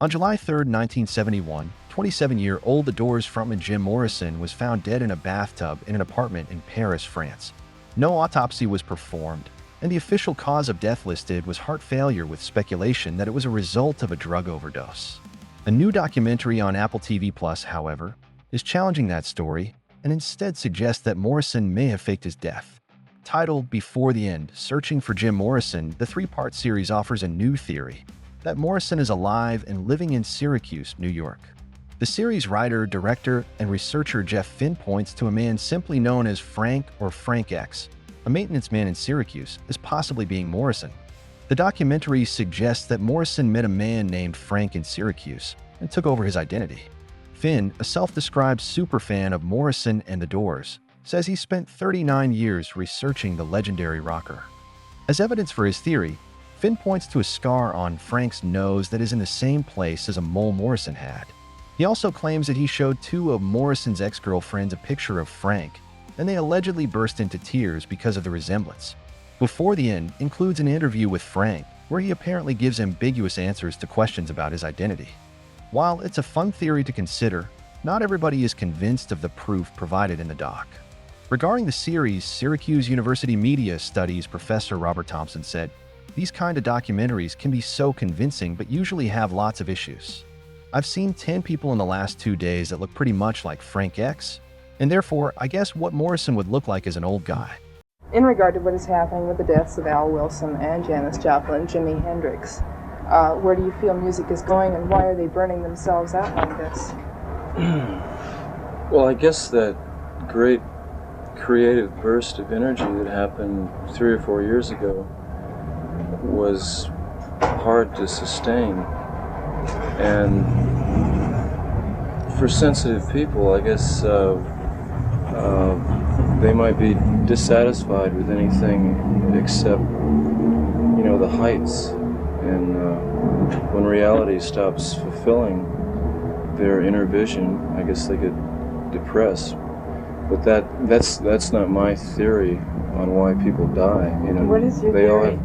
On July 3, 1971, 27-year-old The Doors frontman Jim Morrison was found dead in a bathtub in an apartment in Paris, France. No autopsy was performed, and the official cause of death listed was heart failure, with speculation that it was a result of a drug overdose. A new documentary on Apple TV Plus, however, is challenging that story and instead suggests that Morrison may have faked his death. Titled Before the End, Searching for Jim Morrison, the three-part series offers a new theory that Morrison is alive and living in Syracuse, New York. The series writer, director, and researcher Jeff Finn points to a man simply known as Frank or Frank X, a maintenance man in Syracuse, as possibly being Morrison. The documentary suggests that Morrison met a man named Frank in Syracuse and took over his identity. Finn, a self-described superfan of Morrison and The Doors, says he spent 39 years researching the legendary rocker. As evidence for his theory, Finn points to a scar on Frank's nose that is in the same place as a mole Morrison had. He also claims that he showed two of Morrison's ex-girlfriends a picture of Frank, and they allegedly burst into tears because of the resemblance. Before the End includes an interview with Frank, where he apparently gives ambiguous answers to questions about his identity. While it's a fun theory to consider, not everybody is convinced of the proof provided in the doc. Regarding the series, Syracuse University Media Studies professor Robert Thompson said, "These kind of documentaries can be so convincing but usually have lots of issues. I've seen 10 people in the last 2 days that look pretty much like Frank X, and therefore I guess what Morrison would look like as an old guy." In regard to what is happening with the deaths of Al Wilson and Janis Joplin and Jimi Hendrix, where do you feel music is going, and why are they burning themselves out like this? Well, I guess that great creative burst of energy that happened 3 or 4 years ago was hard to sustain. And for sensitive people, I guess they might be dissatisfied with anything except, the heights. And when reality stops fulfilling their inner vision, I guess they get depressed. But that's not my theory on why people die. What is your theory?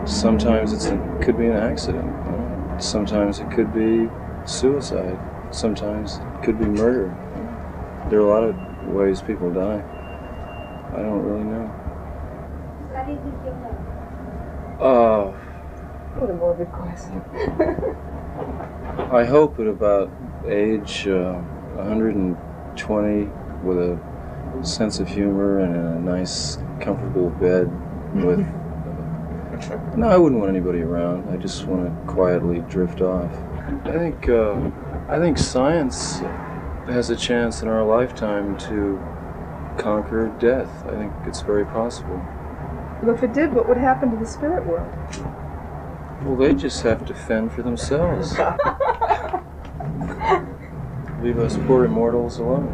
Sometimes it could be an accident. Sometimes it could be suicide. Sometimes it could be murder. There are a lot of ways people die. I don't really know. What a morbid question. I hope at about age 120, with a sense of humor and a nice, comfortable bed with... No, I wouldn't want anybody around. I just want to quietly drift off. I think science has a chance in our lifetime to conquer death. I think it's very possible. Well, if it did, what would happen to the spirit world? Well, they just have to fend for themselves. Leave us poor immortals alone.